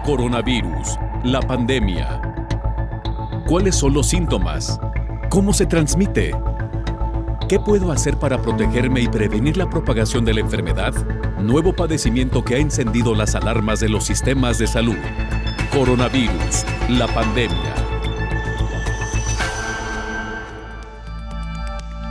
Coronavirus, la pandemia. ¿Cuáles son los síntomas? ¿Cómo se transmite? ¿Qué puedo hacer para protegerme y prevenir la propagación de la enfermedad? Nuevo padecimiento que ha encendido las alarmas de los sistemas de salud. Coronavirus, la pandemia.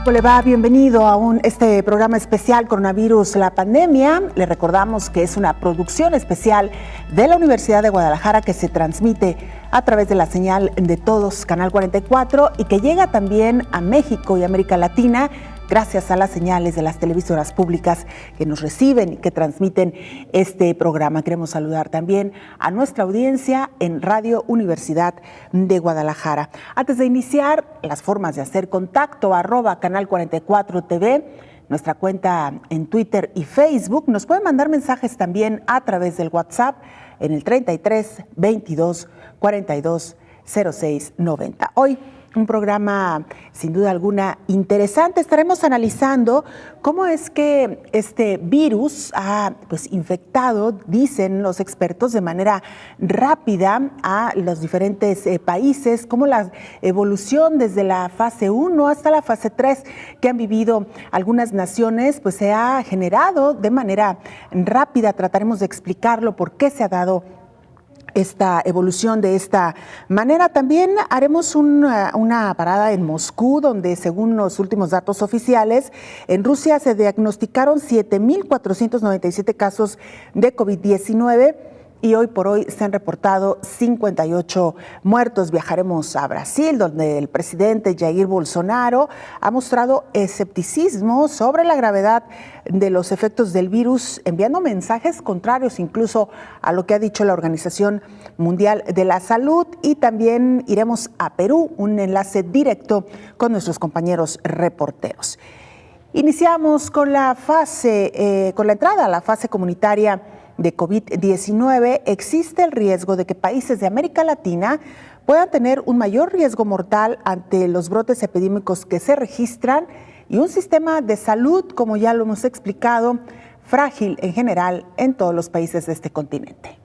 ¿Cómo le va? Bienvenido a este programa especial Coronavirus, la pandemia. Le recordamos que es una producción especial de la Universidad de Guadalajara que se transmite a través de la señal de Todos, Canal 44, y que llega también a México y América Latina gracias a las señales de las televisoras públicas que nos reciben y que transmiten este programa. Queremos saludar también a nuestra audiencia en Radio Universidad de Guadalajara. Antes de iniciar, las formas de hacer contacto, @Canal 44 TV, nuestra cuenta en Twitter y Facebook. Nos pueden mandar mensajes también a través del WhatsApp en el 33 22 42 06 90. Hoy, un programa sin duda alguna interesante. Estaremos analizando cómo es que este virus ha infectado, dicen los expertos, de manera rápida a los diferentes países, cómo la evolución desde la fase 1 hasta la fase 3 que han vivido algunas naciones, pues se ha generado de manera rápida. Trataremos de explicarlo, por qué se ha dado esta evolución de esta manera. También haremos una parada en Moscú, donde según los últimos datos oficiales, en Rusia se diagnosticaron 7,497 casos de COVID-19 y hoy por hoy se han reportado 58 muertos. Viajaremos a Brasil, donde el presidente Jair Bolsonaro ha mostrado escepticismo sobre la gravedad de los efectos del virus, enviando mensajes contrarios incluso a lo que ha dicho la Organización Mundial de la Salud. Y también iremos a Perú, un enlace directo con nuestros compañeros reporteros. Iniciamos con la entrada a la fase comunitaria de COVID-19. Existe el riesgo de que países de América Latina puedan tener un mayor riesgo mortal ante los brotes epidémicos que se registran y un sistema de salud, como ya lo hemos explicado, frágil en general en todos los países de este continente.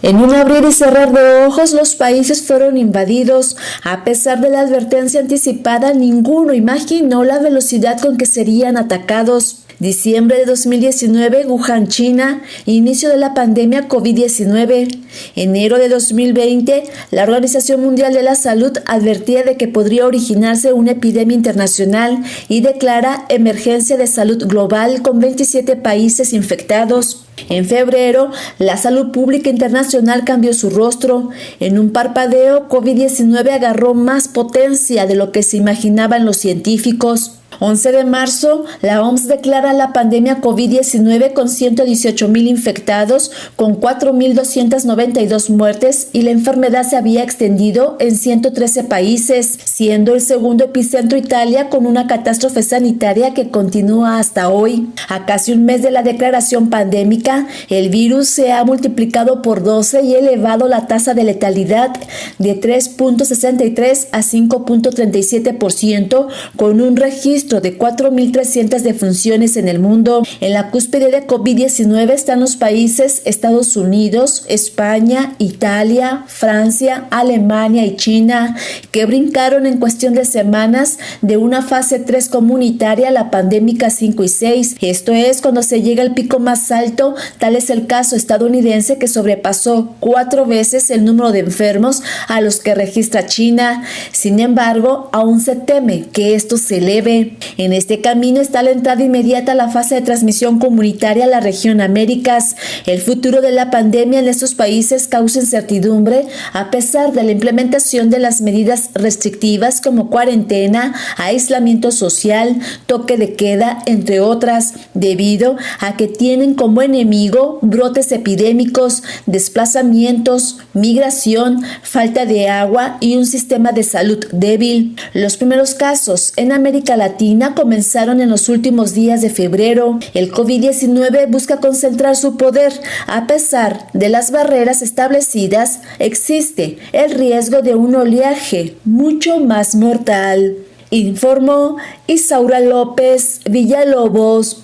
En un abrir y cerrar de ojos, los países fueron invadidos. A pesar de la advertencia anticipada, ninguno imaginó la velocidad con que serían atacados. Diciembre de 2019, Wuhan, China, inicio de la pandemia COVID-19. Enero de 2020, la Organización Mundial de la Salud advertía de que podría originarse una epidemia internacional y declara emergencia de salud global con 27 países infectados. En febrero, la salud pública internacional cambió su rostro. En un parpadeo, COVID-19 agarró más potencia de lo que se imaginaban los científicos. 11 de marzo, la OMS declara la pandemia COVID-19 con 118,000 infectados, con 4,292 muertes, y la enfermedad se había extendido en 113 países, siendo el segundo epicentro Italia, con una catástrofe sanitaria que continúa hasta hoy. A casi un mes de la declaración pandémica, el virus se ha multiplicado por 12 y elevado la tasa de letalidad de 3,63 a 5,37%, con un registro de 4,300 defunciones en el mundo. En la cúspide de COVID-19 están los países Estados Unidos, España, Italia, Francia, Alemania y China, que brincaron en cuestión de semanas de una fase 3 comunitaria a la pandémica 5 y 6. Esto es cuando se llega al pico más alto. Tal es el caso estadounidense, que sobrepasó 4 veces el número de enfermos a los que registra China. Sin embargo, aún se teme que esto se eleve. En este camino está la entrada inmediata a la fase de transmisión comunitaria a la región Américas. El futuro de la pandemia en estos países causa incertidumbre a pesar de la implementación de las medidas restrictivas como cuarentena, aislamiento social, toque de queda, entre otras, debido a que tienen como enemigo brotes epidémicos, desplazamientos, migración, falta de agua y un sistema de salud débil. Los primeros casos en América Latina comenzaron en los últimos días de febrero. El COVID-19 busca concentrar su poder. A pesar de las barreras establecidas, existe el riesgo de un oleaje mucho más mortal, informó Isaura López Villalobos.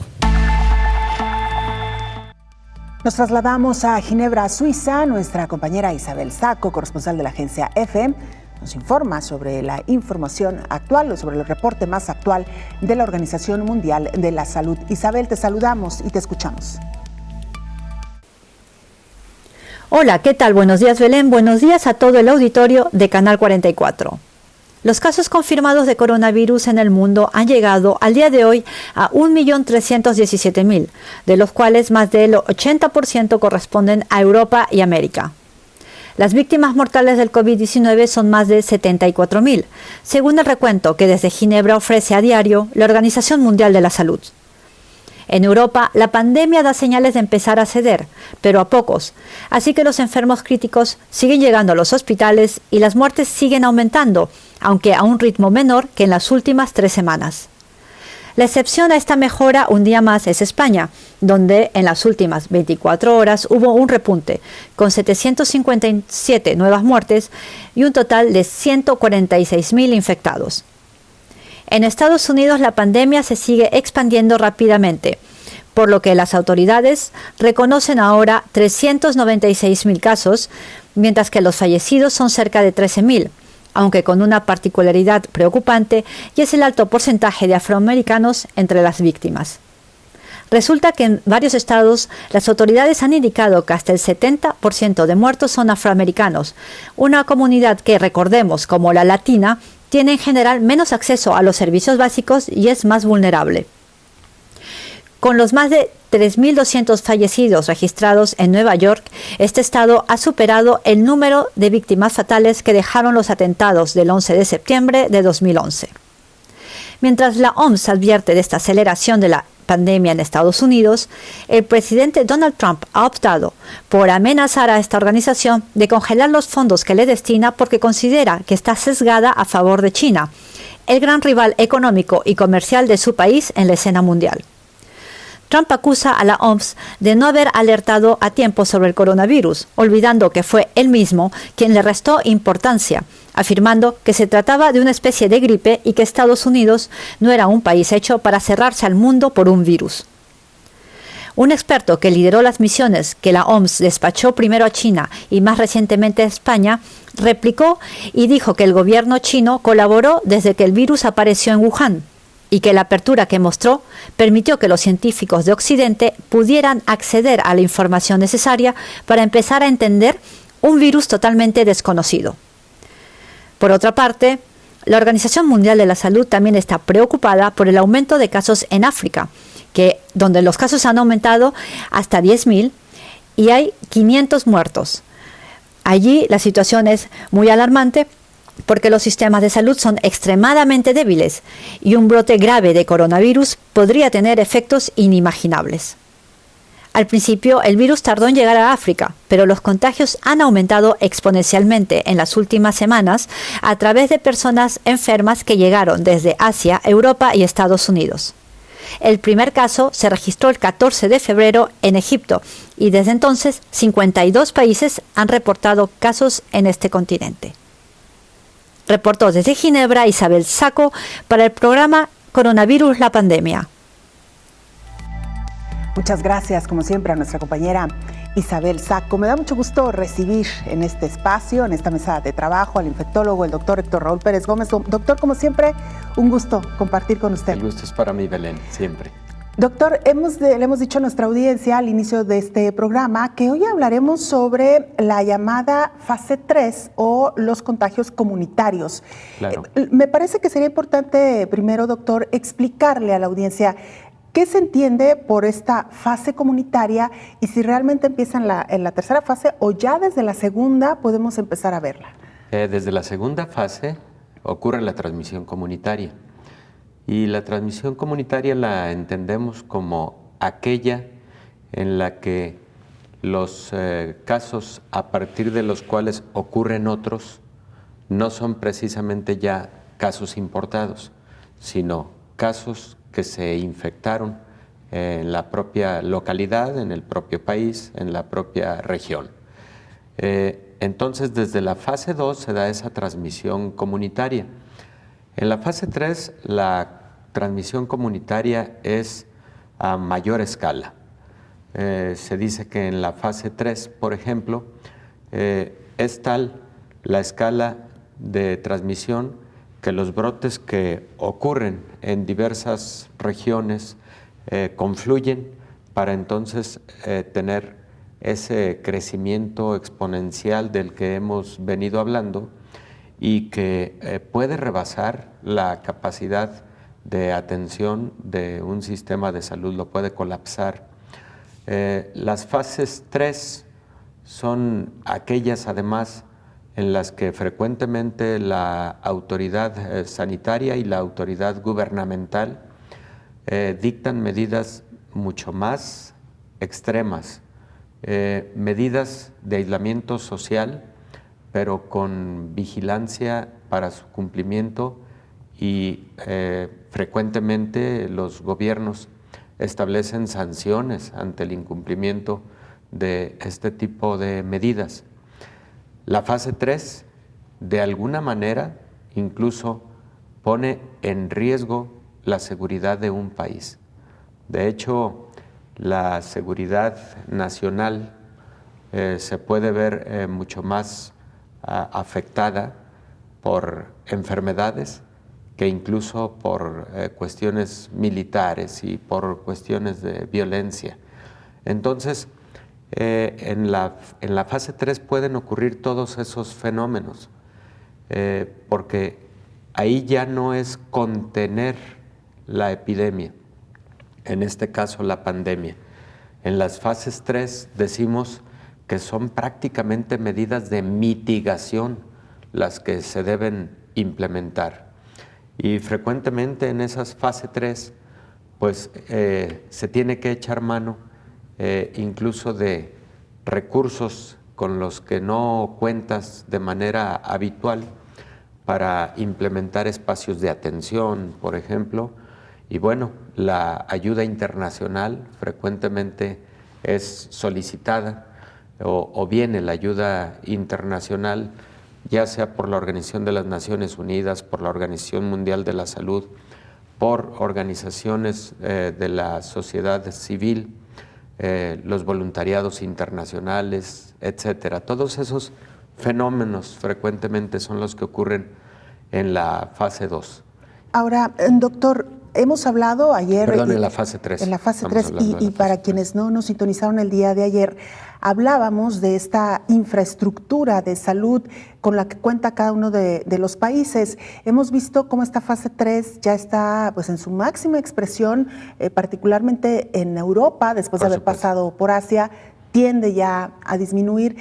Nos trasladamos a Ginebra, Suiza. Nuestra compañera Isabel Saco, corresponsal de la agencia EFE, nos informa sobre la información actual o sobre el reporte más actual de la Organización Mundial de la Salud. Isabel, te saludamos y te escuchamos. Hola, ¿qué tal? Buenos días, Belén. Buenos días a todo el auditorio de Canal 44. Los casos confirmados de coronavirus en el mundo han llegado al día de hoy a 1.317.000, de los cuales más del 80% corresponden a Europa y América. Las víctimas mortales del COVID-19 son más de 74.000, según el recuento que desde Ginebra ofrece a diario la Organización Mundial de la Salud. En Europa, la pandemia da señales de empezar a ceder, pero a pocos, así que los enfermos críticos siguen llegando a los hospitales y las muertes siguen aumentando, aunque a un ritmo menor que en las últimas 3 semanas. La excepción a esta mejora un día más es España, donde en las últimas 24 horas hubo un repunte, con 757 nuevas muertes y un total de 146.000 infectados. En Estados Unidos la pandemia se sigue expandiendo rápidamente, por lo que las autoridades reconocen ahora 396.000 casos, mientras que los fallecidos son cerca de 13.000, aunque con una particularidad preocupante, y es el alto porcentaje de afroamericanos entre las víctimas. Resulta que en varios estados las autoridades han indicado que hasta el 70% de muertos son afroamericanos, una comunidad que, recordemos, como la latina, tiene en general menos acceso a los servicios básicos y es más vulnerable. Con los más de 3.200 fallecidos registrados en Nueva York, este estado ha superado el número de víctimas fatales que dejaron los atentados del 11 de septiembre de 2011. Mientras la OMS advierte de esta aceleración de la pandemia en Estados Unidos, el presidente Donald Trump ha optado por amenazar a esta organización de congelar los fondos que le destina porque considera que está sesgada a favor de China, el gran rival económico y comercial de su país en la escena mundial. Trump acusa a la OMS de no haber alertado a tiempo sobre el coronavirus, olvidando que fue él mismo quien le restó importancia, afirmando que se trataba de una especie de gripe y que Estados Unidos no era un país hecho para cerrarse al mundo por un virus. Un experto que lideró las misiones que la OMS despachó primero a China y más recientemente a España, replicó y dijo que el gobierno chino colaboró desde que el virus apareció en Wuhan, y que la apertura que mostró permitió que los científicos de Occidente pudieran acceder a la información necesaria para empezar a entender un virus totalmente desconocido. Por otra parte, la Organización Mundial de la Salud también está preocupada por el aumento de casos en África, donde los casos han aumentado hasta 10.000 y hay 500 muertos. Allí la situación es muy alarmante, porque los sistemas de salud son extremadamente débiles y un brote grave de coronavirus podría tener efectos inimaginables. Al principio, el virus tardó en llegar a África, pero los contagios han aumentado exponencialmente en las últimas semanas a través de personas enfermas que llegaron desde Asia, Europa y Estados Unidos. El primer caso se registró el 14 de febrero en Egipto y desde entonces 52 países han reportado casos en este continente. Reportó desde Ginebra Isabel Saco para el programa Coronavirus, la pandemia. Muchas gracias, como siempre, a nuestra compañera Isabel Saco. Me da mucho gusto recibir en este espacio, en esta mesa de trabajo, al infectólogo, el doctor Héctor Raúl Pérez Gómez. Doctor, como siempre, un gusto compartir con usted. El gusto es para mí, Belén, siempre. Doctor, le hemos dicho a nuestra audiencia al inicio de este programa que hoy hablaremos sobre la llamada fase 3 o los contagios comunitarios. Claro. Me parece que sería importante primero, doctor, explicarle a la audiencia qué se entiende por esta fase comunitaria y si realmente empieza en la tercera fase o ya desde la segunda podemos empezar a verla. Desde la segunda fase ocurre la transmisión comunitaria. Y la transmisión comunitaria la entendemos como aquella en la que los casos a partir de los cuales ocurren otros no son precisamente ya casos importados, sino casos que se infectaron en la propia localidad, en el propio país, en la propia región. Entonces, desde la fase 2 se da esa transmisión comunitaria. En la fase 3, la transmisión comunitaria es a mayor escala. se dice que en la fase 3, por ejemplo, es tal la escala de transmisión que los brotes que ocurren en diversas regiones confluyen para entonces tener ese crecimiento exponencial del que hemos venido hablando y que puede rebasar la capacidad de atención de un sistema de salud, lo puede colapsar. Las fases 3 son aquellas además en las que frecuentemente la autoridad sanitaria y la autoridad gubernamental dictan medidas mucho más extremas, medidas de aislamiento social, pero con vigilancia para su cumplimiento y frecuentemente los gobiernos establecen sanciones ante el incumplimiento de este tipo de medidas. La fase 3, de alguna manera, incluso pone en riesgo la seguridad de un país. De hecho, la seguridad nacional se puede ver mucho más afectada por enfermedades que incluso por cuestiones militares y por cuestiones de violencia. Entonces, en la fase 3 pueden ocurrir todos esos fenómenos, porque ahí ya no es contener la epidemia, en este caso la pandemia. En las fases 3 decimos que son prácticamente medidas de mitigación las que se deben implementar. Y frecuentemente en esas fase 3, pues se tiene que echar mano incluso de recursos con los que no cuentas de manera habitual para implementar espacios de atención, por ejemplo. Y bueno, la ayuda internacional frecuentemente es solicitada o viene la ayuda internacional, ya sea por la Organización de las Naciones Unidas, por la Organización Mundial de la Salud, por organizaciones de la sociedad civil, los voluntariados internacionales, etcétera. Todos esos fenómenos frecuentemente son los que ocurren en la fase 2. Ahora, doctor, hemos hablado ayer... Perdón, en la fase 3. En la fase 3, y para quienes no nos sintonizaron el día de ayer, hablábamos de esta infraestructura de salud con la que cuenta cada uno de los países. Hemos visto cómo esta fase 3 ya está pues, en su máxima expresión, particularmente en Europa, después de haber pasado por Asia, tiende ya a disminuir.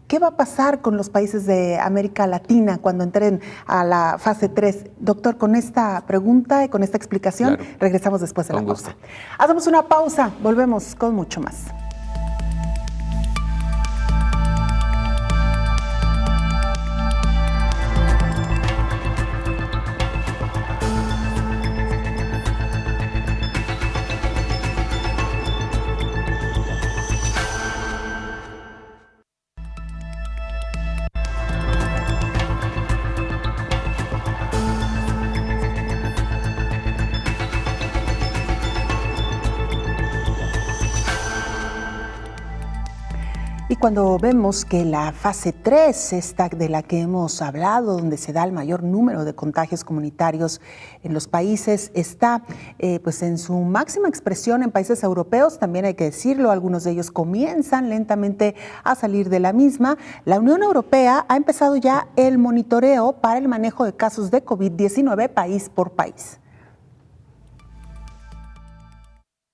¿Qué va a pasar con los países de América Latina cuando entren a la fase 3? Doctor, con esta pregunta y con esta explicación, claro, regresamos después de la pausa. Hacemos una pausa, volvemos con mucho más. Y cuando vemos que la fase 3, esta de la que hemos hablado, donde se da el mayor número de contagios comunitarios en los países, está pues en su máxima expresión en países europeos, también hay que decirlo, algunos de ellos comienzan lentamente a salir de la misma. La Unión Europea ha empezado ya el monitoreo para el manejo de casos de COVID-19 país por país.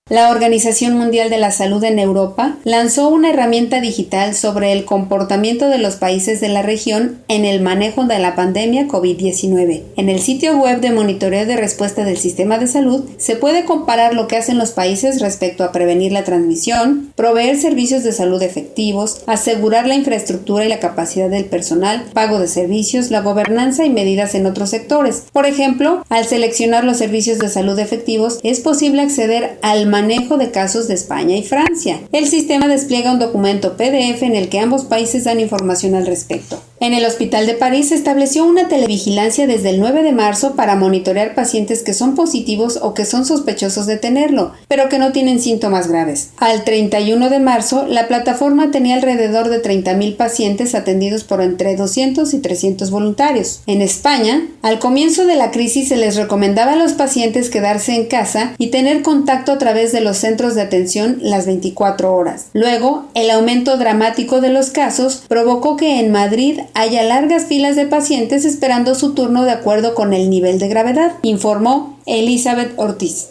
La Organización Mundial de la Salud en Europa lanzó una herramienta digital sobre el comportamiento de los países de la región en el manejo de la pandemia COVID-19. En el sitio web de monitoreo de respuesta del sistema de salud se puede comparar lo que hacen los países respecto a prevenir la transmisión, proveer servicios de salud efectivos, asegurar la infraestructura y la capacidad del personal, pago de servicios, la gobernanza y medidas en otros sectores. Por ejemplo, al seleccionar los servicios de salud efectivos, es posible acceder al manejo de casos de España y Francia. El sistema despliega un documento PDF en el que ambos países dan información al respecto. En el Hospital de París se estableció una televigilancia desde el 9 de marzo para monitorear pacientes que son positivos o que son sospechosos de tenerlo, pero que no tienen síntomas graves. Al 31 de marzo, la plataforma tenía alrededor de 30.000 pacientes atendidos por entre 200 y 300 voluntarios. En España, al comienzo de la crisis se les recomendaba a los pacientes quedarse en casa y tener contacto a través de los centros de atención las 24 horas. Luego, el aumento dramático de los casos provocó que en Madrid haya largas filas de pacientes esperando su turno de acuerdo con el nivel de gravedad, informó Elizabeth Ortiz.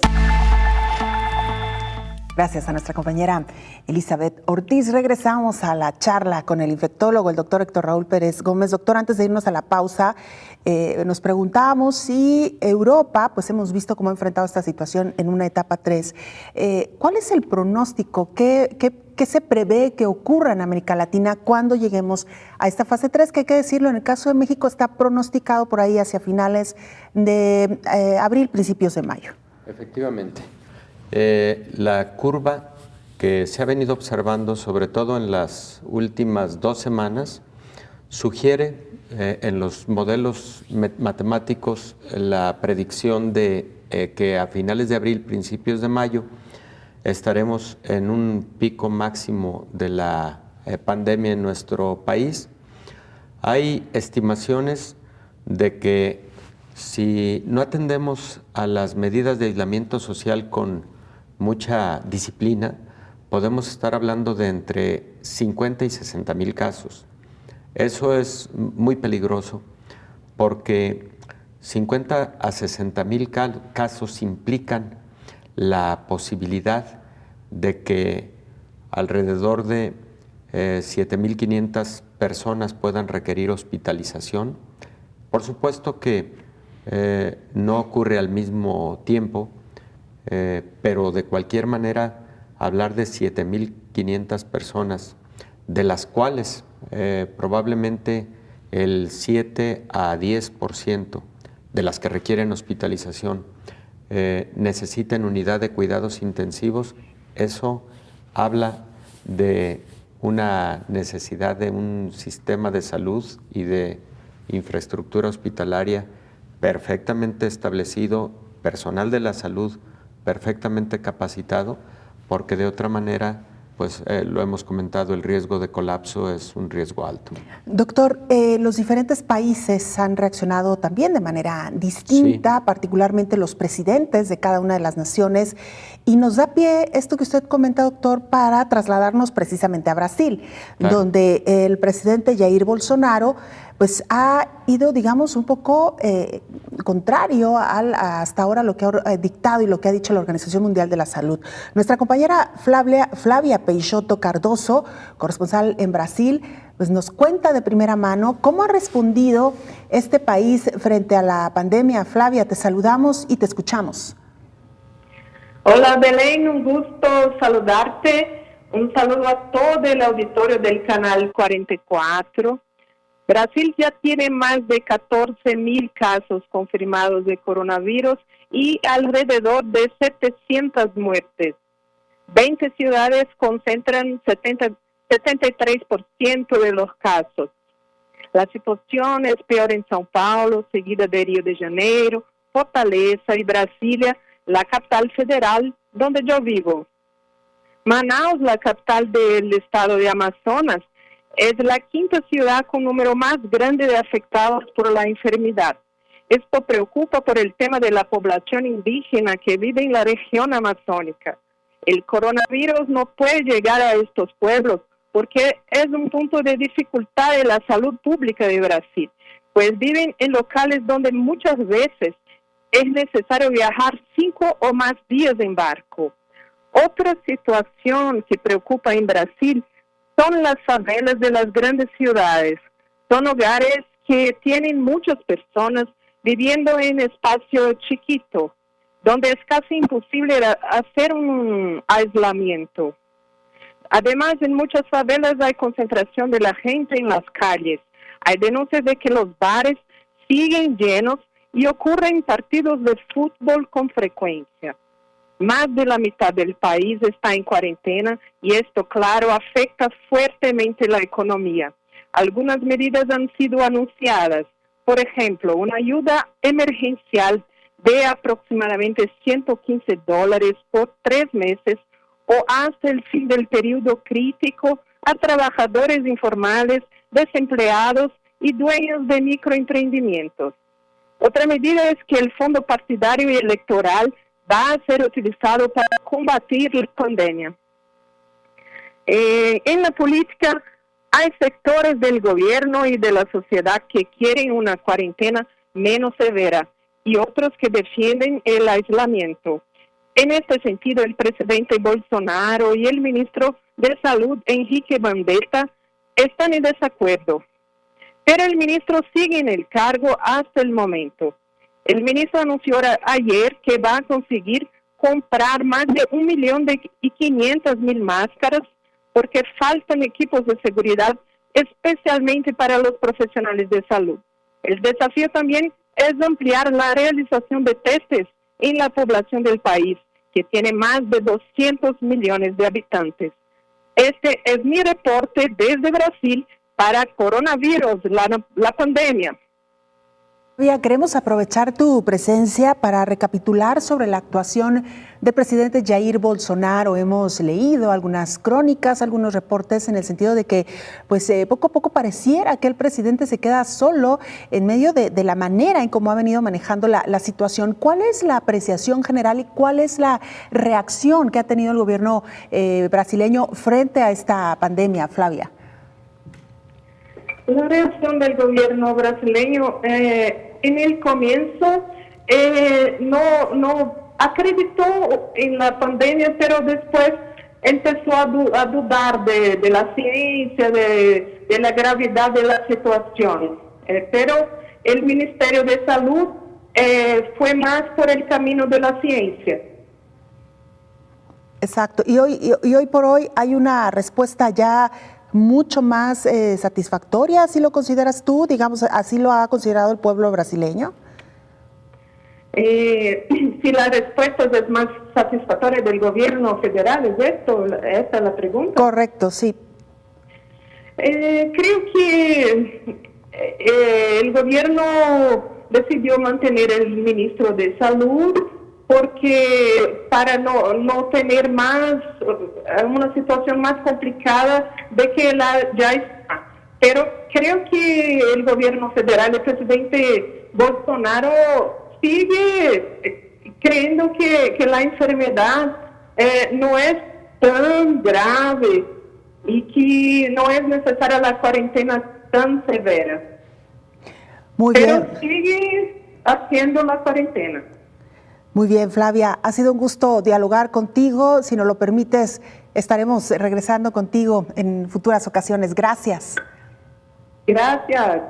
Gracias a nuestra compañera Elizabeth Ortiz. Regresamos a la charla con el infectólogo, el doctor Héctor Raúl Pérez Gómez. Doctor, antes de irnos a la pausa, nos preguntábamos si Europa, pues hemos visto cómo ha enfrentado esta situación en una etapa 3. ¿Cuál es el pronóstico? ¿Qué se prevé que ocurra en América Latina cuando lleguemos a esta fase 3? Que hay que decirlo, en el caso de México está pronosticado por ahí hacia finales de abril, principios de mayo. Efectivamente. La curva que se ha venido observando, sobre todo en las últimas 2 semanas, sugiere en los modelos matemáticos la predicción de que a finales de abril, principios de mayo, estaremos en un pico máximo de la pandemia en nuestro país. Hay estimaciones de que si no atendemos a las medidas de aislamiento social con mucha disciplina, podemos estar hablando de entre 50 y 60,000 casos. Eso es muy peligroso porque 50 a 60,000 casos implican la posibilidad de que alrededor de 7,500 personas puedan requerir hospitalización. Por supuesto que no ocurre al mismo tiempo, pero de cualquier manera hablar de 7,500 personas, de las cuales probablemente el 7 a 10% de las que requieren hospitalización necesiten unidad de cuidados intensivos, eso habla de una necesidad de un sistema de salud y de infraestructura hospitalaria perfectamente establecido, personal de la salud perfectamente capacitado, porque de otra manera, pues lo hemos comentado, el riesgo de colapso es un riesgo alto. Doctor, los diferentes países han reaccionado también de manera distinta, sí, particularmente los presidentes de cada una de las naciones, y nos da pie esto que usted comenta, doctor, para trasladarnos precisamente a Brasil, claro, donde el presidente Jair Bolsonaro pues ha ido, digamos, un poco contrario hasta ahora lo que ha dictado y lo que ha dicho la Organización Mundial de la Salud. Nuestra compañera Flavia Peixoto Cardoso, corresponsal en Brasil, pues nos cuenta de primera mano cómo ha respondido este país frente a la pandemia. Flavia, te saludamos y te escuchamos. Hola Belén, un gusto saludarte. Un saludo a todo el auditorio del Canal 44. Brasil ya tiene más de 14,000 casos confirmados de coronavirus y alrededor de 700 muertes. 20 ciudades concentran 73% de los casos. La situación es peor en São Paulo, seguida de Río de Janeiro, Fortaleza y Brasilia, la capital federal donde yo vivo. Manaus, la capital del estado de Amazonas, es la quinta ciudad con número más grande de afectados por la enfermedad. Esto preocupa por el tema de la población indígena que vive en la región amazónica. El coronavirus no puede llegar a estos pueblos porque es un punto de dificultad de la salud pública de Brasil, pues viven en locales donde muchas veces es necesario viajar 5 o más días en barco. Otra situación que preocupa en Brasil son las favelas de las grandes ciudades. Son hogares que tienen muchas personas viviendo en espacio chiquito, donde es casi imposible hacer un aislamiento. Además, en muchas favelas hay concentración de la gente en las calles. Hay denuncias de que los bares siguen llenos y ocurren partidos de fútbol con frecuencia. Más de la mitad del país está en cuarentena y esto, claro, afecta fuertemente la economía. Algunas medidas han sido anunciadas. Por ejemplo, una ayuda emergencial de aproximadamente $115 por 3 meses o hasta el fin del periodo crítico a trabajadores informales, desempleados y dueños de microemprendimientos. Otra medida es que el fondo partidario y electoral va a ser utilizado para combatir la pandemia. En la política hay sectores del gobierno y de la sociedad que quieren una cuarentena menos severa y otros que defienden el aislamiento. En este sentido, el presidente Bolsonaro y el ministro de Salud, Henrique Mandetta, están en desacuerdo. Pero el ministro sigue en el cargo hasta el momento. El ministro anunció ayer que va a conseguir comprar más de 1.500.000 máscaras porque faltan equipos de seguridad, especialmente para los profesionales de salud. El desafío también es ampliar la realización de testes en la población del país, que tiene más de 200 millones de habitantes. Este es mi reporte desde Brasil para Coronavirus, la pandemia. Queremos aprovechar tu presencia para recapitular sobre la actuación del presidente Jair Bolsonaro. Hemos leído algunas crónicas, algunos reportes en el sentido de que pues poco a poco pareciera que el presidente se queda solo en medio de la manera en cómo ha venido manejando la situación. ¿Cuál es la apreciación general y cuál es la reacción que ha tenido el gobierno brasileño frente a esta pandemia, Flavia? La reacción del gobierno brasileño en el comienzo no acreditó en la pandemia, pero después empezó a dudar de la ciencia, de la gravedad de la situación. Pero el Ministerio de Salud fue más por el camino de la ciencia. Exacto. Y hoy por hoy hay una respuesta ya mucho más satisfactoria, ¿así lo consideras tú? Digamos, ¿así lo ha considerado el pueblo brasileño? Si la respuesta es más satisfactoria del gobierno federal, ¿es esto? ¿Esta es la pregunta? Correcto, sí. Creo que el gobierno decidió mantener el ministro de Salud porque para no tener más una situación más complicada de que ya está. Pero creo que el gobierno federal, el presidente Bolsonaro, sigue creyendo que la enfermedad no es tan grave y que no es necesaria la cuarentena tan severa. Muy bien. Pero sigue haciendo la cuarentena. Muy bien, Flavia, ha sido un gusto dialogar contigo. Si nos lo permites, estaremos regresando contigo en futuras ocasiones. Gracias. Gracias.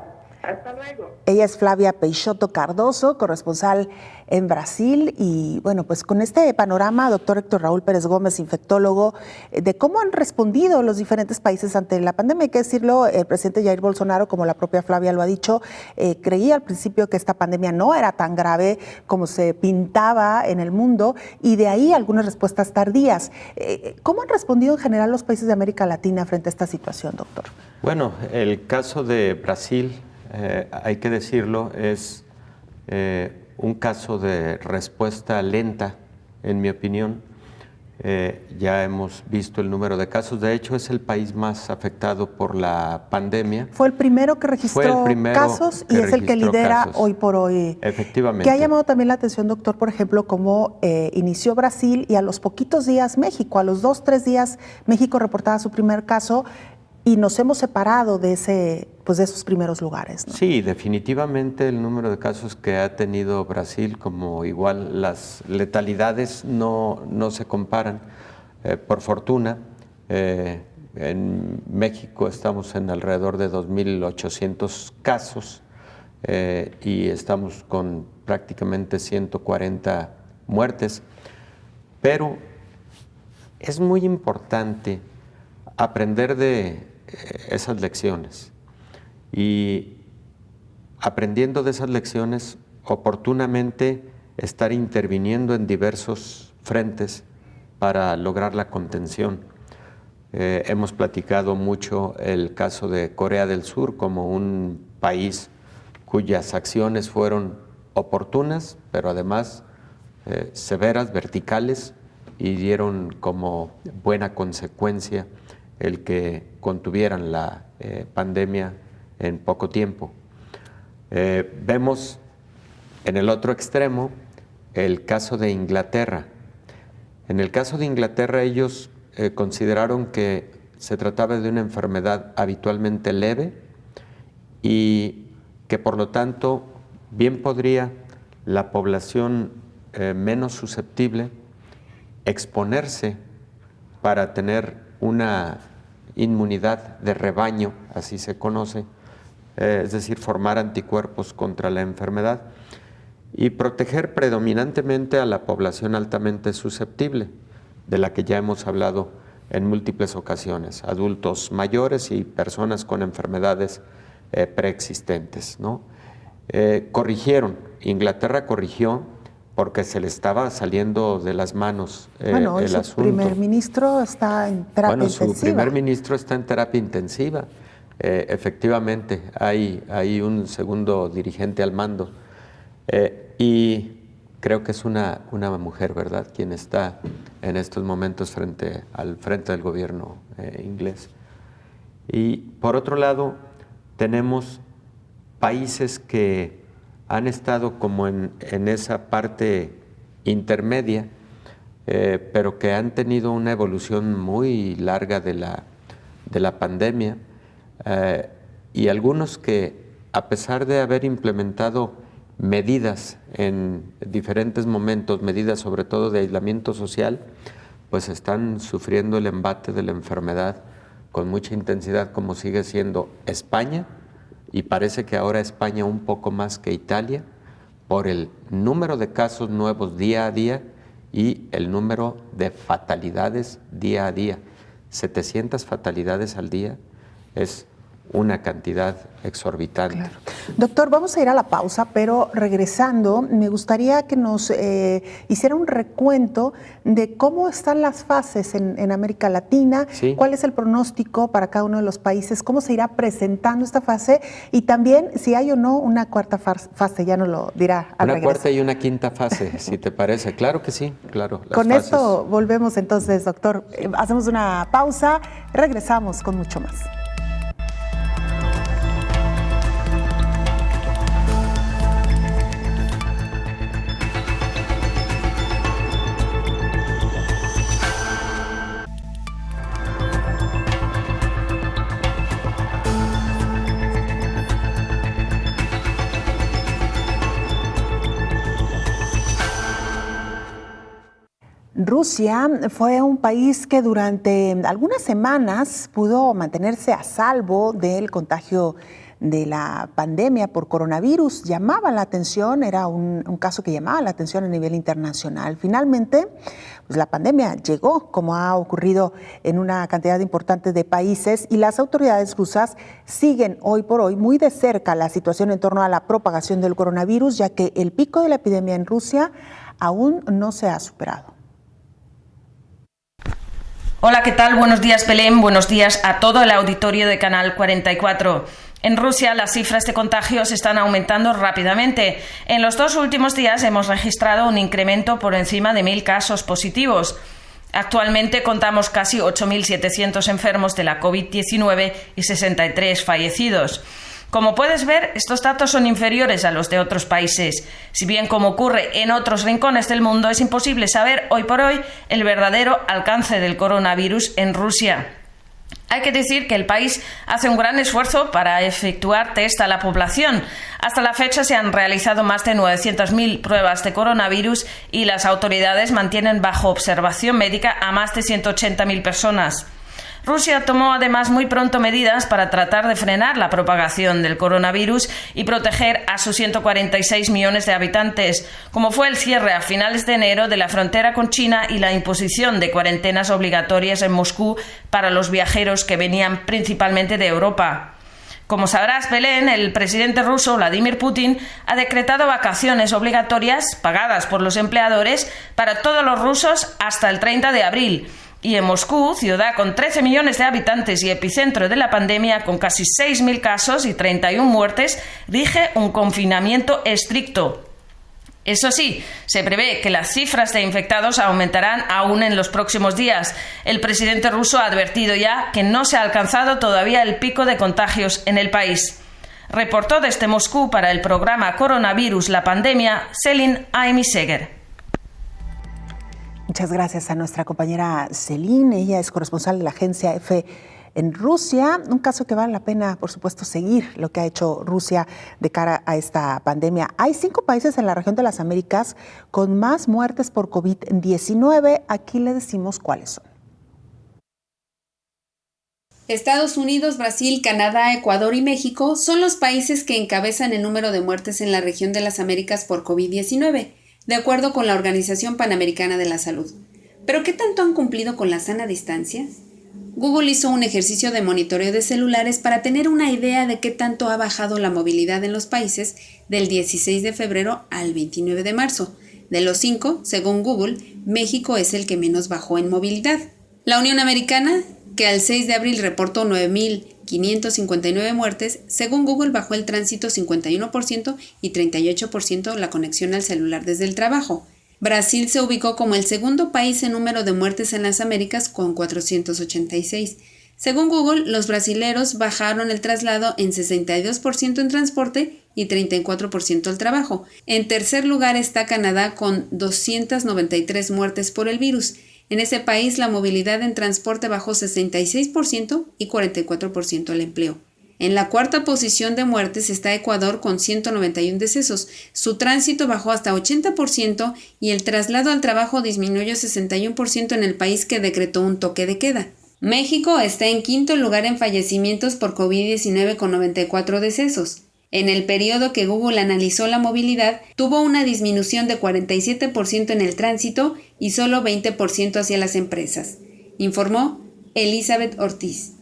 Hasta luego. Ella es Flavia Peixoto Cardoso, corresponsal en Brasil. Y bueno, pues con este panorama, doctor Héctor Raúl Pérez Gómez, infectólogo, de cómo han respondido los diferentes países ante la pandemia. Hay que decirlo, el presidente Jair Bolsonaro, como la propia Flavia lo ha dicho, creía al principio que esta pandemia no era tan grave como se pintaba en el mundo, y de ahí algunas respuestas tardías. ¿Cómo han respondido en general los países de América Latina frente a esta situación, doctor? Bueno, el caso de Brasil, hay que decirlo, es un caso de respuesta lenta, en mi opinión. Ya hemos visto el número de casos. De hecho, es el país más afectado por la pandemia. Fue el primero que registró casos y es el que lidera hoy por hoy. Efectivamente. Que ha llamado también la atención, doctor, por ejemplo, cómo inició Brasil y a los poquitos días México, a los 2-3 días México reportaba su primer caso. Y nos hemos separado de esos primeros lugares, ¿no? Sí, definitivamente el número de casos que ha tenido Brasil, como igual las letalidades no se comparan. Por fortuna, en México estamos en alrededor de 2.800 casos y estamos con prácticamente 140 muertes. Pero es muy importante aprender de esas lecciones y, aprendiendo de esas lecciones, oportunamente estar interviniendo en diversos frentes para lograr la contención. Hemos platicado mucho el caso de Corea del Sur como un país cuyas acciones fueron oportunas, pero además severas, verticales, y dieron como buena consecuencia el que contuvieran la pandemia en poco tiempo. Vemos en el otro extremo el caso de Inglaterra. En el caso de Inglaterra, ellos consideraron que se trataba de una enfermedad habitualmente leve y que por lo tanto bien podría la población menos susceptible exponerse para tener una inmunidad de rebaño, así se conoce, es decir, formar anticuerpos contra la enfermedad y proteger predominantemente a la población altamente susceptible, de la que ya hemos hablado en múltiples ocasiones, adultos mayores y personas con enfermedades preexistentes, ¿no? Inglaterra corrigió porque se le estaba saliendo de las manos el asunto. Su primer ministro está en terapia intensiva. Su primer ministro está en terapia intensiva. Efectivamente, hay un segundo dirigente al mando. Y creo que es una mujer, ¿verdad?, quien está en estos momentos al frente del gobierno inglés. Y por otro lado, tenemos países que han estado como en esa parte intermedia, pero que han tenido una evolución muy larga de la pandemia, y algunos que, a pesar de haber implementado medidas en diferentes momentos, medidas sobre todo de aislamiento social, pues están sufriendo el embate de la enfermedad con mucha intensidad, como sigue siendo España, y parece que ahora España un poco más que Italia, por el número de casos nuevos día a día y el número de fatalidades día a día. 700 fatalidades al día es una cantidad exorbitante. Claro. Doctor, vamos a ir a la pausa, pero regresando, me gustaría que nos hiciera un recuento de cómo están las fases en América Latina, sí, cuál es el pronóstico para cada uno de los países, cómo se irá presentando esta fase y también si hay o no una cuarta fase, ya nos lo dirá al regreso. Una cuarta y una quinta fase, si te parece. Claro que sí, claro. Con esto volvemos entonces, doctor. Hacemos una pausa, regresamos con mucho más. Rusia fue un país que durante algunas semanas pudo mantenerse a salvo del contagio de la pandemia por coronavirus. Llamaba la atención, era un caso que llamaba la atención a nivel internacional. Finalmente, pues la pandemia llegó, como ha ocurrido en una cantidad importante de países, y las autoridades rusas siguen hoy por hoy muy de cerca la situación en torno a la propagación del coronavirus, ya que el pico de la epidemia en Rusia aún no se ha superado. Hola, ¿qué tal? Buenos días, Belén. Buenos días a todo el auditorio de Canal 44. En Rusia las cifras de contagios están aumentando rápidamente. En los 2 últimos días hemos registrado un incremento por encima de 1.000 casos positivos. Actualmente contamos casi 8.700 enfermos de la COVID-19 y 63 fallecidos. Como puedes ver, estos datos son inferiores a los de otros países. Si bien, como ocurre en otros rincones del mundo, es imposible saber hoy por hoy el verdadero alcance del coronavirus en Rusia. Hay que decir que el país hace un gran esfuerzo para efectuar test a la población. Hasta la fecha se han realizado más de 900.000 pruebas de coronavirus y las autoridades mantienen bajo observación médica a más de 180.000 personas. Rusia tomó además muy pronto medidas para tratar de frenar la propagación del coronavirus y proteger a sus 146 millones de habitantes, como fue el cierre a finales de enero de la frontera con China y la imposición de cuarentenas obligatorias en Moscú para los viajeros que venían principalmente de Europa. Como sabrás, Belén, el presidente ruso Vladimir Putin ha decretado vacaciones obligatorias pagadas por los empleadores para todos los rusos hasta el 30 de abril. Y en Moscú, ciudad con 13 millones de habitantes y epicentro de la pandemia, con casi 6.000 casos y 31 muertes, rige un confinamiento estricto. Eso sí, se prevé que las cifras de infectados aumentarán aún en los próximos días. El presidente ruso ha advertido ya que no se ha alcanzado todavía el pico de contagios en el país. Reportó desde Moscú para el programa Coronavirus, la pandemia, Celine Aimiseger. Muchas gracias a nuestra compañera Celine. Ella es corresponsal de la agencia EFE en Rusia. Un caso que vale la pena, por supuesto, seguir lo que ha hecho Rusia de cara a esta pandemia. Hay 5 países en la región de las Américas con más muertes por COVID-19. Aquí le decimos cuáles son. Estados Unidos, Brasil, Canadá, Ecuador y México son los países que encabezan el número de muertes en la región de las Américas por COVID-19, de acuerdo con la Organización Panamericana de la Salud. ¿Pero qué tanto han cumplido con la sana distancia? Google hizo un ejercicio de monitoreo de celulares para tener una idea de qué tanto ha bajado la movilidad en los países del 16 de febrero al 29 de marzo. De los 5, según Google, México es el que menos bajó en movilidad. La Unión Americana, que al 6 de abril reportó 9.559 muertes, según Google bajó el tránsito 51% y 38% la conexión al celular desde el trabajo. Brasil se ubicó como el segundo país en número de muertes en las Américas con 486. Según Google, los brasileros bajaron el traslado en 62% en transporte y 34% al trabajo. En tercer lugar está Canadá con 293 muertes por el virus. En ese país la movilidad en transporte bajó 66% y 44% al empleo. En la cuarta posición de muertes está Ecuador con 191 decesos. Su tránsito bajó hasta 80% y el traslado al trabajo disminuyó 61% en el país que decretó un toque de queda. México está en quinto lugar en fallecimientos por COVID-19 con 94 decesos. En el periodo que Google analizó la movilidad, tuvo una disminución de 47% en el tránsito y solo 20% hacia las empresas, informó Elizabeth Ortiz.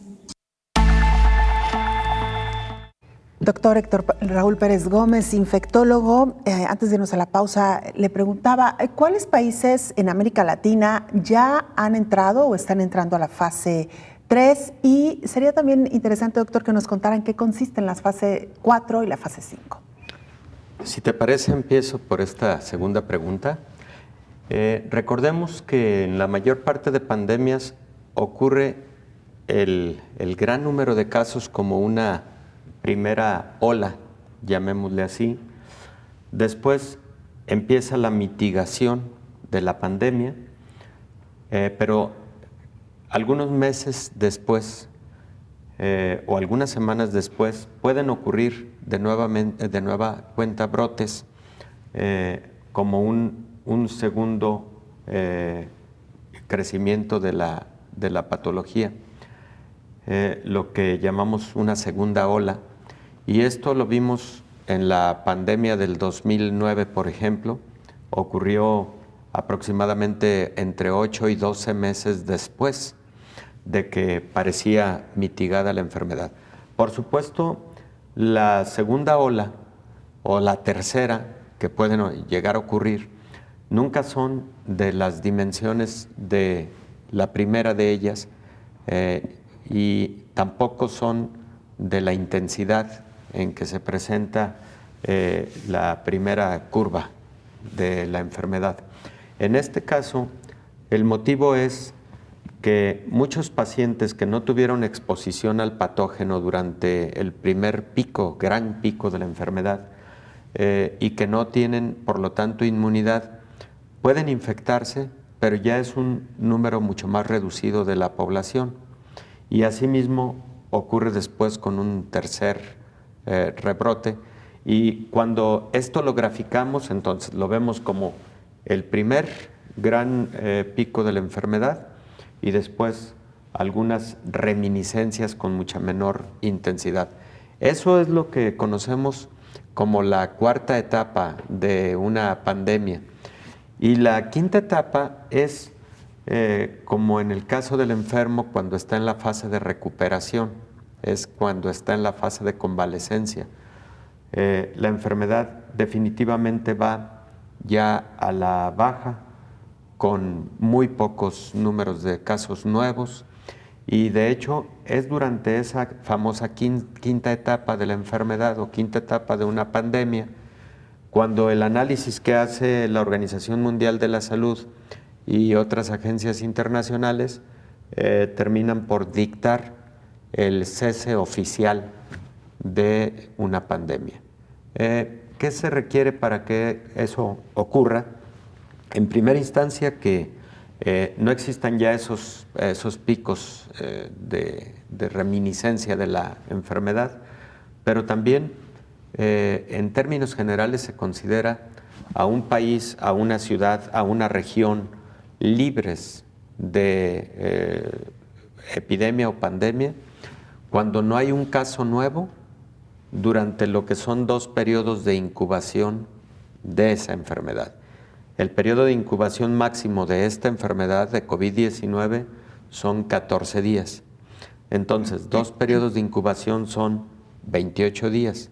Doctor Héctor Raúl Pérez Gómez, infectólogo, antes de irnos a la pausa, le preguntaba, ¿cuáles países en América Latina ya han entrado o están entrando a la fase 3? Y sería también interesante, doctor, que nos contaran qué consisten las fase 4 y la fase 5. Si te parece, empiezo por esta segunda pregunta. Recordemos que en la mayor parte de pandemias ocurre el gran número de casos como una primera ola, llamémosle así. Después empieza la mitigación de la pandemia, pero algunos meses después o algunas semanas después pueden ocurrir de nueva cuenta brotes como un segundo crecimiento de la patología, lo que llamamos una segunda ola. Y esto lo vimos en la pandemia del 2009, por ejemplo. Ocurrió aproximadamente entre 8 y 12 meses después de que parecía mitigada la enfermedad. Por supuesto, la segunda ola o la tercera que pueden llegar a ocurrir nunca son de las dimensiones de la primera de ellas y tampoco son de la intensidad en que se presenta la primera curva de la enfermedad. En este caso, el motivo es que muchos pacientes que no tuvieron exposición al patógeno durante el primer gran pico de la enfermedad y que no tienen, por lo tanto, inmunidad, pueden infectarse, pero ya es un número mucho más reducido de la población. Y asimismo ocurre después con un tercer rebrote, y cuando esto lo graficamos, entonces lo vemos como el primer gran pico de la enfermedad y después algunas reminiscencias con mucha menor intensidad. Eso es lo que conocemos como la cuarta etapa de una pandemia. Y la quinta etapa es, como en el caso del enfermo, cuando está en la fase de recuperación, es cuando está en la fase de convalecencia. La enfermedad definitivamente va ya a la baja con muy pocos números de casos nuevos, y de hecho es durante esa famosa quinta etapa de la enfermedad o quinta etapa de una pandemia cuando el análisis que hace la Organización Mundial de la Salud y otras agencias internacionales terminan por dictar el cese oficial de una pandemia. ¿Qué se requiere para que eso ocurra? En primera instancia, que no existan ya esos picos de reminiscencia de la enfermedad, pero también en términos generales se considera a un país, a una ciudad, a una región libres de epidemia o pandemia cuando no hay un caso nuevo durante lo que son 2 periodos de incubación de esa enfermedad. El periodo de incubación máximo de esta enfermedad de COVID-19 son 14 días. Entonces, 2 periodos de incubación son 28 días.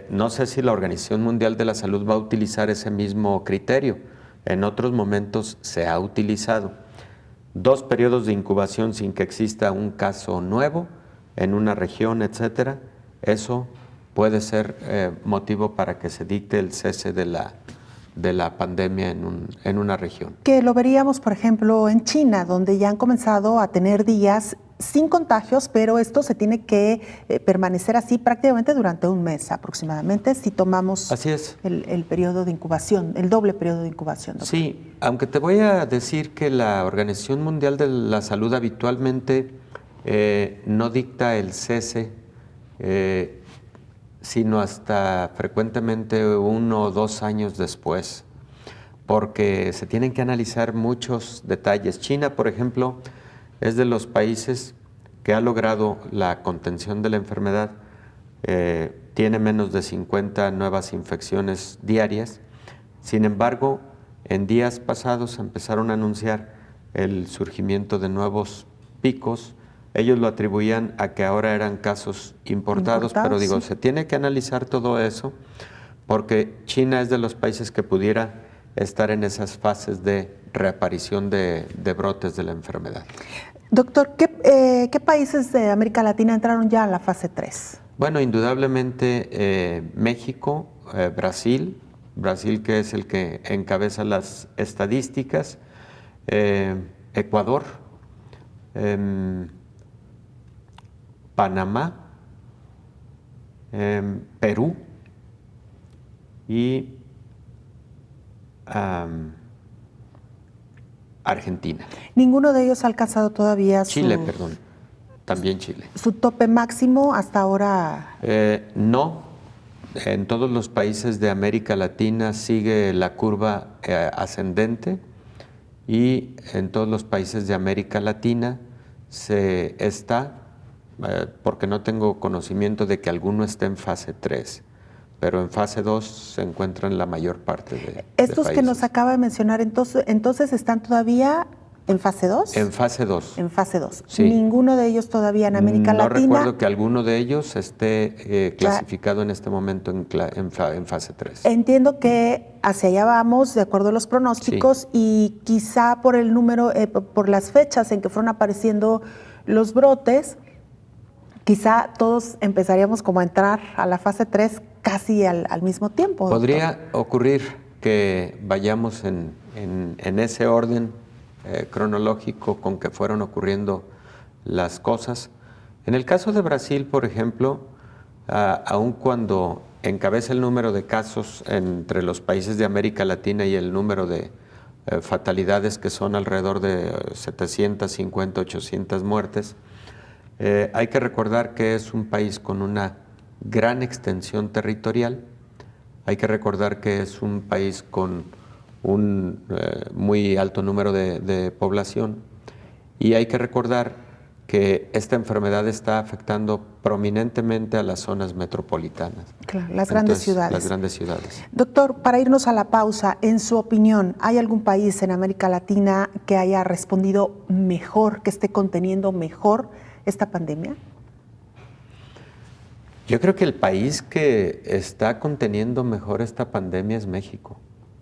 No sé si la Organización Mundial de la Salud va a utilizar ese mismo criterio. En otros momentos se ha utilizado. 2 periodos de incubación sin que exista un caso nuevo en una región, etcétera. Eso puede ser motivo para que se dicte el cese de la pandemia en una región. Que lo veríamos, por ejemplo, en China, donde ya han comenzado a tener días sin contagios, pero esto se tiene que permanecer así prácticamente durante un mes aproximadamente, si tomamos así es. El periodo de incubación, el doble periodo de incubación. Doctor. Sí, aunque te voy a decir que la Organización Mundial de la Salud habitualmente no dicta el cese, sino hasta frecuentemente 1 o 2 años después, porque se tienen que analizar muchos detalles. China, por ejemplo, es de los países que ha logrado la contención de la enfermedad, tiene menos de 50 nuevas infecciones diarias. Sin embargo, en días pasados empezaron a anunciar el surgimiento de nuevos picos. Ellos lo atribuían a que ahora eran casos importados, pero digo, sí, se tiene que analizar todo eso, porque China es de los países que pudiera estar en esas fases de reaparición de brotes de la enfermedad. Doctor, ¿qué países de América Latina entraron ya a la fase 3? Bueno, indudablemente México, Brasil, que es el que encabeza las estadísticas, Ecuador, Panamá, Perú y Argentina. ¿Ninguno de ellos ha alcanzado todavía Chile, también Chile. ¿Su tope máximo hasta ahora? No, en todos los países de América Latina sigue la curva ascendente, y en todos los países de América Latina se está, porque no tengo conocimiento de que alguno esté en fase 3, pero en fase 2 se encuentran la mayor parte de Estos países. Que nos acaba de mencionar, entonces ¿están todavía en fase 2? En fase 2. En fase 2. Sí. ¿Ninguno de ellos todavía en América Latina? No recuerdo que alguno de ellos esté clasificado en este momento en fase 3. Entiendo que hacia allá vamos, de acuerdo a los pronósticos, sí, y quizá por el número, por las fechas en que fueron apareciendo los brotes, quizá todos empezaríamos como a entrar a la fase 3 casi al mismo tiempo. Podría ocurrir que vayamos en ese orden cronológico con que fueron ocurriendo las cosas. En el caso de Brasil, por ejemplo, aun cuando encabeza el número de casos entre los países de América Latina y el número de fatalidades, que son alrededor de 750, 800 muertes, hay que recordar que es un país con una gran extensión territorial. Hay que recordar que es un país con un muy alto número de población, y hay que recordar que esta enfermedad está afectando prominentemente a las zonas metropolitanas. Claro, las grandes ciudades. Las grandes ciudades. Doctor, para irnos a la pausa, en su opinión, ¿hay algún país en América Latina que haya respondido mejor, que esté conteniendo mejor esta pandemia? Yo creo que el país que está conteniendo mejor esta pandemia es México.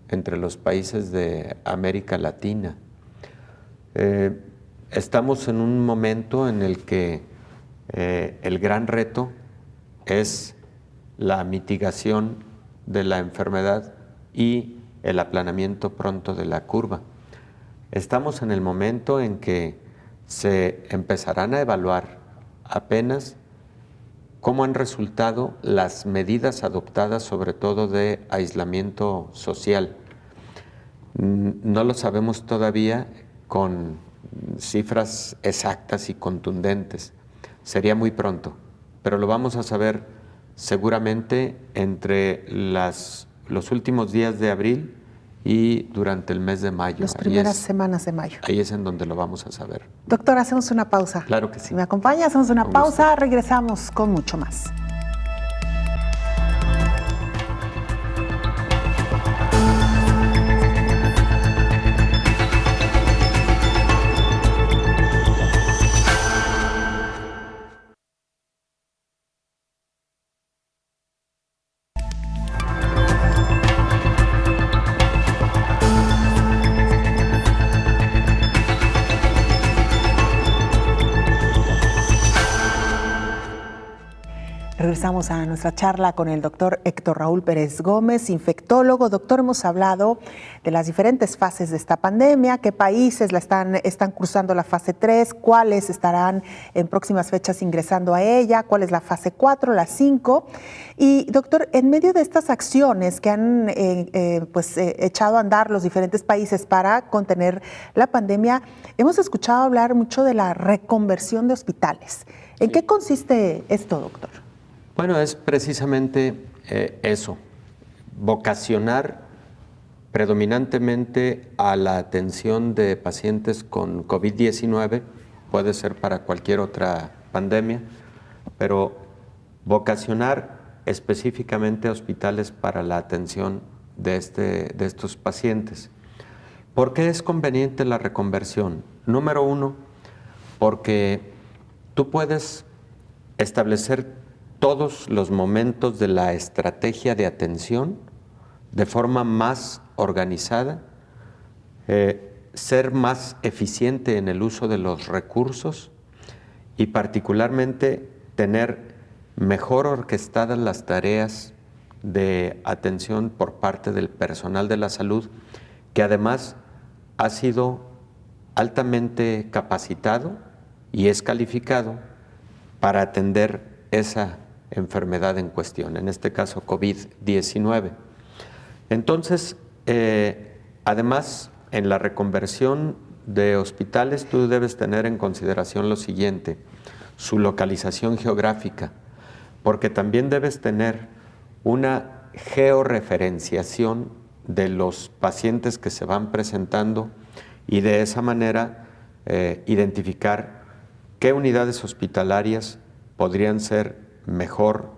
entre los países de América Latina. Estamos en un momento en el que el gran reto es la mitigación de la enfermedad y el aplanamiento pronto de la curva. Estamos en el momento en que se empezarán a evaluar apenas cómo han resultado las medidas adoptadas, sobre todo de aislamiento social. No lo sabemos todavía con cifras exactas y contundentes. Sería muy pronto, pero lo vamos a saber seguramente entre los últimos días de abril y durante el mes de mayo. Las primeras semanas de mayo. Ahí es en donde lo vamos a saber. Doctor, hacemos una pausa. Claro que sí. Si me acompaña, hacemos una pausa, regresamos con mucho más. Regresamos a nuestra charla con el doctor Héctor Raúl Pérez Gómez, infectólogo. Doctor, hemos hablado de las diferentes fases de esta pandemia, qué países están cursando la fase 3, cuáles estarán en próximas fechas ingresando a ella, cuál es la fase 4, la 5. Y doctor, en medio de estas acciones que han echado a andar los diferentes países para contener la pandemia, hemos escuchado hablar mucho de la reconversión de hospitales. ¿En qué consiste esto, doctor? Bueno, es precisamente eso, vocacionar predominantemente a la atención de pacientes con COVID-19, puede ser para cualquier otra pandemia, pero vocacionar específicamente a hospitales para la atención de estos pacientes. ¿Por qué es conveniente la reconversión? Número uno, porque tú puedes establecer todos los momentos de la estrategia de atención de forma más organizada, ser más eficiente en el uso de los recursos y particularmente tener mejor orquestadas las tareas de atención por parte del personal de la salud, que además ha sido altamente capacitado y es calificado para atender esa enfermedad en cuestión, en este caso COVID-19. Entonces, además, en la reconversión de hospitales tú debes tener en consideración lo siguiente, su localización geográfica, porque también debes tener una georreferenciación de los pacientes que se van presentando y de esa manera identificar qué unidades hospitalarias podrían ser mejor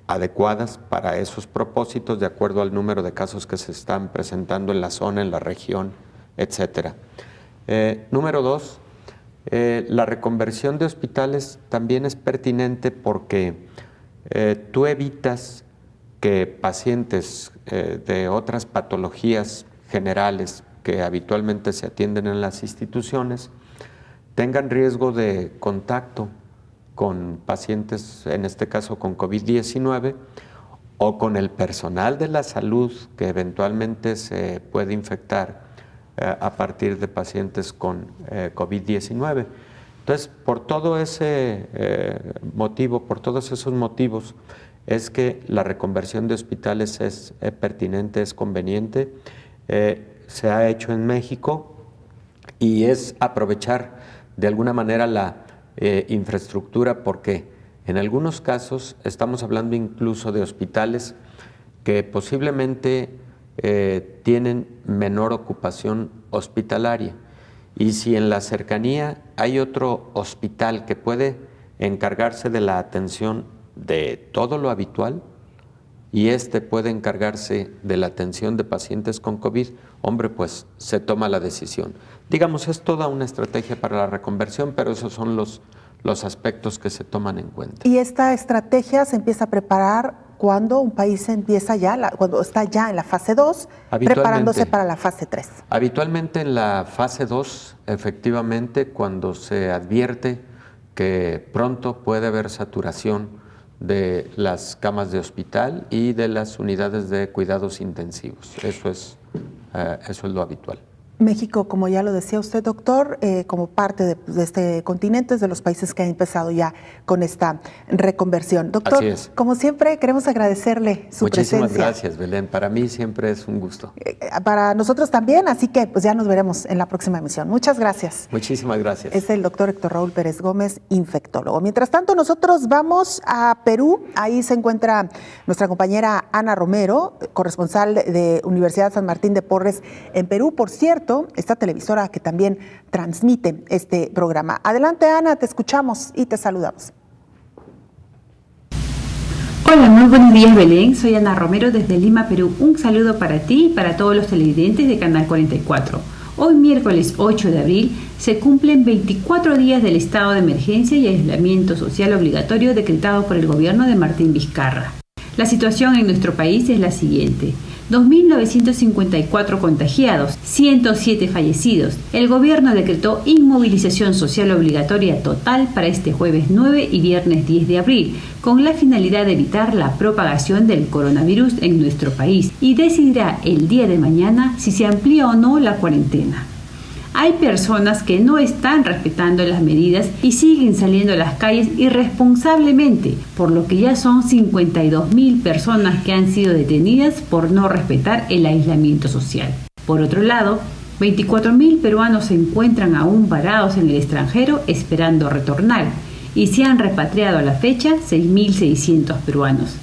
adecuadas para esos propósitos de acuerdo al número de casos que se están presentando en la zona, en la región, etc. Número dos, la reconversión de hospitales también es pertinente porque tú evitas que pacientes de otras patologías generales que habitualmente se atienden en las instituciones tengan riesgo de contacto con pacientes, en este caso con COVID-19, o con el personal de la salud que eventualmente se puede infectar a partir de pacientes con COVID-19. Entonces, por todo ese motivo, por todos esos motivos, es que la reconversión de hospitales es pertinente, es conveniente, se ha hecho en México y es aprovechar de alguna manera la infraestructura, porque en algunos casos estamos hablando incluso de hospitales que posiblemente tienen menor ocupación hospitalaria, y si en la cercanía hay otro hospital que puede encargarse de la atención de todo lo habitual y puede encargarse de la atención de pacientes con COVID, hombre, pues se toma la decisión. Digamos, es toda una estrategia para la reconversión, pero esos son los aspectos que se toman en cuenta. ¿Y esta estrategia se empieza a preparar cuando un país empieza ya, cuando está ya en la fase 2, preparándose para la fase 3? Habitualmente en la fase 2, efectivamente, cuando se advierte que pronto puede haber saturación de las camas de hospital y de las unidades de cuidados intensivos. Eso es lo habitual. México, como ya lo decía usted, doctor, como parte de este continente, es de los países que han empezado ya con esta reconversión. Doctor, así es. Como siempre, queremos agradecerle su presencia. Muchísimas gracias, Belén. Para mí siempre es un gusto. Para nosotros también, así que pues ya nos veremos en la próxima emisión. Muchas gracias. Muchísimas gracias. Es el doctor Héctor Raúl Pérez Gómez, infectólogo. Mientras tanto, nosotros vamos a Perú. Ahí se encuentra nuestra compañera Ana Romero, corresponsal de Universidad San Martín de Porres en Perú. Por cierto, esta televisora que también transmite este programa. Adelante, Ana, te escuchamos y te saludamos. Hola, muy buenos días, Belén. Soy Ana Romero desde Lima, Perú. Un saludo para ti y para todos los televidentes de Canal 44. Hoy, miércoles 8 de abril, se cumplen 24 días del estado de emergencia y aislamiento social obligatorio decretado por el gobierno de Martín Vizcarra. La situación en nuestro país es la siguiente: 2.954 contagiados, 107 fallecidos. El gobierno decretó inmovilización social obligatoria total para este jueves 9 y viernes 10 de abril, con la finalidad de evitar la propagación del coronavirus en nuestro país, y decidirá el día de mañana si se amplía o no la cuarentena. Hay personas que no están respetando las medidas y siguen saliendo a las calles irresponsablemente, por lo que ya son 52.000 personas que han sido detenidas por no respetar el aislamiento social. Por otro lado, 24.000 peruanos se encuentran aún varados en el extranjero esperando retornar, y se han repatriado a la fecha 6.600 peruanos.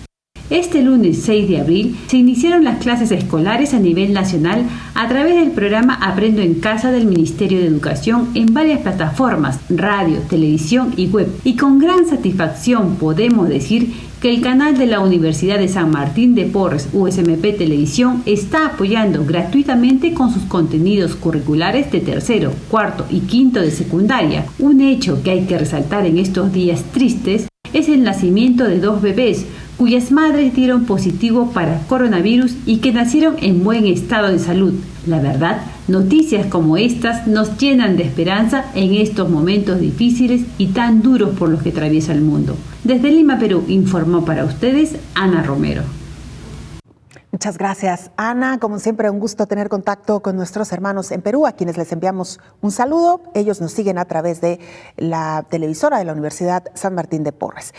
Este lunes 6 de abril se iniciaron las clases escolares a nivel nacional a través del programa Aprendo en Casa del Ministerio de Educación en varias plataformas, radio, televisión y web. Y con gran satisfacción podemos decir que el canal de la Universidad de San Martín de Porres, USMP Televisión, está apoyando gratuitamente con sus contenidos curriculares de tercero, cuarto y quinto de secundaria. Un hecho que hay que resaltar en estos días tristes es el nacimiento de 2 bebés, cuyas madres dieron positivo para coronavirus y que nacieron en buen estado de salud. La verdad, noticias como estas nos llenan de esperanza en estos momentos difíciles y tan duros por los que atraviesa el mundo. Desde Lima, Perú, informó para ustedes Ana Romero. Muchas gracias, Ana. Como siempre, un gusto tener contacto con nuestros hermanos en Perú, a quienes les enviamos un saludo. Ellos nos siguen a través de la televisora de la Universidad San Martín de Porres.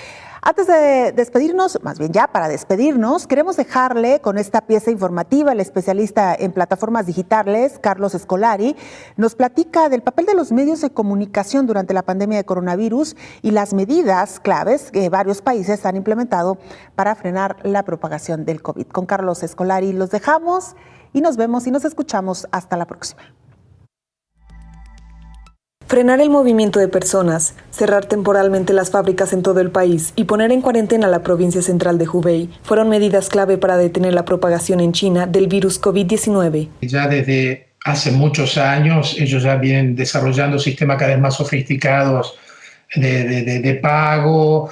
Antes de despedirnos, más bien ya para despedirnos, queremos dejarle con esta pieza informativa. El especialista en plataformas digitales, Carlos Scolari, nos platica del papel de los medios de comunicación durante la pandemia de coronavirus y las medidas claves que varios países han implementado para frenar la propagación del COVID. Con Carlos Scolari los dejamos y nos vemos y nos escuchamos hasta la próxima. Frenar el movimiento de personas, cerrar temporalmente las fábricas en todo el país y poner en cuarentena la provincia central de Hubei fueron medidas clave para detener la propagación en China del virus COVID-19. Ya desde hace muchos años ellos ya vienen desarrollando sistemas cada vez más sofisticados de pago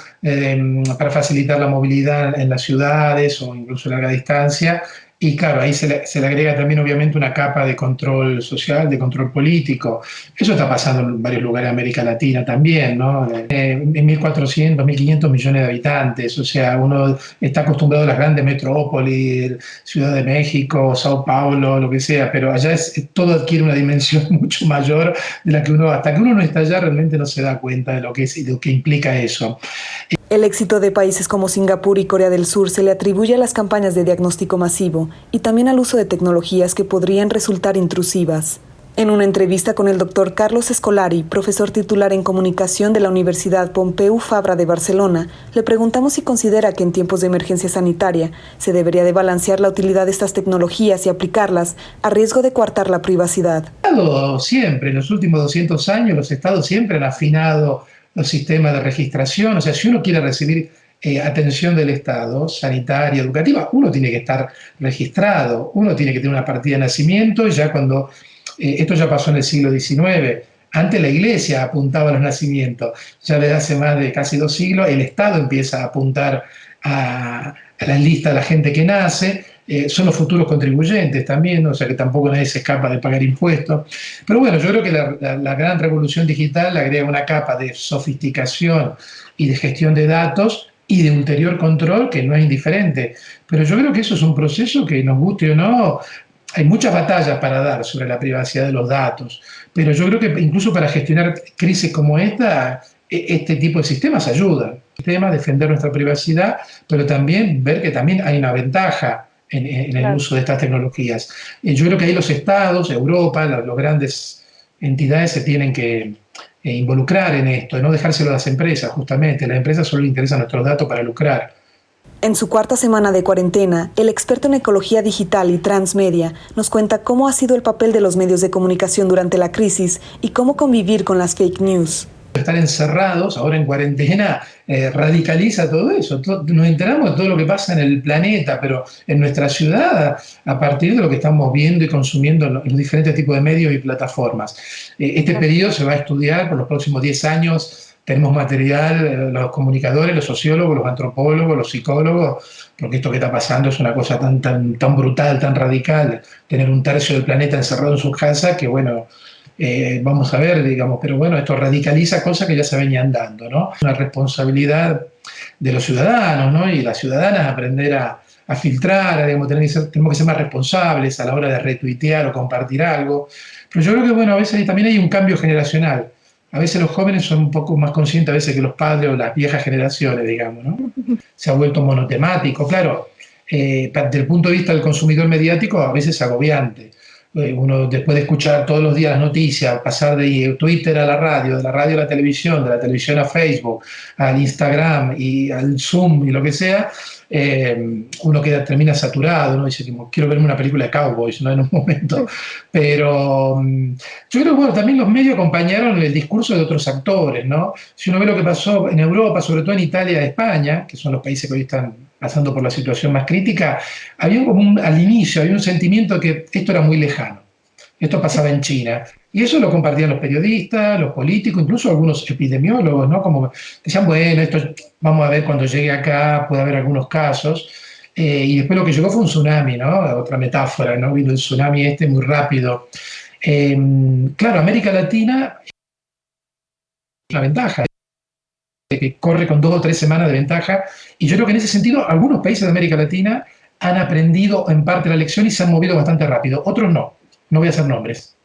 para facilitar la movilidad en las ciudades o incluso a larga distancia. Y claro, ahí se le agrega también obviamente una capa de control social, de control político. Eso está pasando en varios lugares de América Latina también, ¿no? En 1.400, 1.500 millones de habitantes. O sea, uno está acostumbrado a las grandes metrópolis, Ciudad de México, Sao Paulo, lo que sea, pero allá todo adquiere una dimensión mucho mayor de la que uno, hasta que uno no está allá, realmente no se da cuenta de lo que es y de lo que implica eso. El éxito de países como Singapur y Corea del Sur se le atribuye a las campañas de diagnóstico masivo y también al uso de tecnologías que podrían resultar intrusivas. En una entrevista con el doctor Carlos Scolari, profesor titular en comunicación de la Universidad Pompeu Fabra de Barcelona, le preguntamos si considera que en tiempos de emergencia sanitaria se debería de balancear la utilidad de estas tecnologías y aplicarlas a riesgo de coartar la privacidad. Siempre, en los últimos 200 años, los estados siempre han afinado los sistemas de registración. O sea, si uno quiere recibir atención del Estado, sanitaria, educativa, uno tiene que estar registrado, uno tiene que tener una partida de nacimiento, y ya cuando, esto ya pasó en el siglo XIX, antes la Iglesia apuntaba a los nacimientos, ya desde hace más de casi 2 siglos el Estado empieza a apuntar a la lista de la gente que nace. Son los futuros contribuyentes también, o sea que tampoco nadie se escapa de pagar impuestos. Pero bueno, yo creo que la gran revolución digital le agrega una capa de sofisticación y de gestión de datos y de ulterior control que no es indiferente. Pero yo creo que eso es un proceso que, nos guste o no, hay muchas batallas para dar sobre la privacidad de los datos. Pero yo creo que incluso para gestionar crisis como esta, este tipo de sistemas ayudan. Defender nuestra privacidad, pero también ver que también hay una ventaja en el uso de estas tecnologías. Yo creo que ahí los estados, Europa, las grandes entidades se tienen que involucrar en esto, y no dejárselo a las empresas, justamente. A las empresas solo les interesan nuestros datos para lucrar. En su cuarta semana de cuarentena, el experto en ecología digital y transmedia nos cuenta cómo ha sido el papel de los medios de comunicación durante la crisis y cómo convivir con las fake news. Estar encerrados ahora en cuarentena radicaliza todo eso. Nos enteramos de todo lo que pasa en el planeta, pero en nuestra ciudad, a partir de lo que estamos viendo y consumiendo en los diferentes tipos de medios y plataformas. Este periodo se va a estudiar por los próximos 10 años. Tenemos material, los comunicadores, los sociólogos, los antropólogos, los psicólogos, porque esto que está pasando es una cosa tan brutal, tan radical, tener un tercio del planeta encerrado en sus casas, que bueno... vamos a ver, digamos, pero bueno, esto radicaliza cosas que ya se venían dando, ¿no? Una responsabilidad de los ciudadanos, ¿no? Y las ciudadanas aprender a filtrar, digamos, tenemos que ser más responsables a la hora de retuitear o compartir algo. Pero yo creo que, bueno, a veces también hay un cambio generacional. A veces los jóvenes son un poco más conscientes a veces que los padres o las viejas generaciones, digamos, ¿no? Se ha vuelto monotemático. Claro, desde el punto de vista del consumidor mediático, a veces es agobiante. Uno, después de escuchar todos los días las noticias, pasar de Twitter a la radio, de la radio a la televisión, de la televisión a Facebook, al Instagram y al Zoom y lo que sea, uno termina saturado, ¿no? Dice, quiero verme una película de cowboys, ¿no? En un momento. Pero yo creo que bueno, también los medios acompañaron el discurso de otros actores, ¿no? Si uno ve lo que pasó en Europa, sobre todo en Italia y España, que son los países que hoy están pasando por la situación más crítica, había al inicio había un sentimiento de que esto era muy lejano. Esto pasaba en China. Y eso lo compartían los periodistas, los políticos, incluso algunos epidemiólogos, ¿no? Como decían, bueno, esto vamos a ver cuando llegue acá, puede haber algunos casos. Y después lo que llegó fue un tsunami, ¿no? Otra metáfora, ¿no? Vino el tsunami muy rápido. Claro, América Latina es una ventaja, que corre con 2 o 3 semanas de ventaja. Y yo creo que en ese sentido, algunos países de América Latina han aprendido en parte la lección y se han movido bastante rápido. Otros no. No voy a hacer nombres.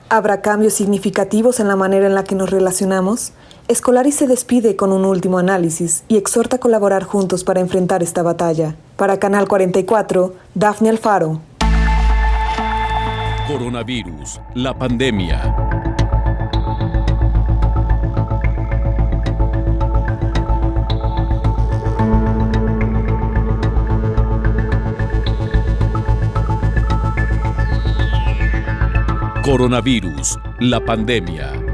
¿Habrá cambios significativos en la manera en la que nos relacionamos? Escolari se despide con un último análisis y exhorta a colaborar juntos para enfrentar esta batalla. Para Canal 44, Dafne Alfaro. Coronavirus, la pandemia. Coronavirus, la pandemia.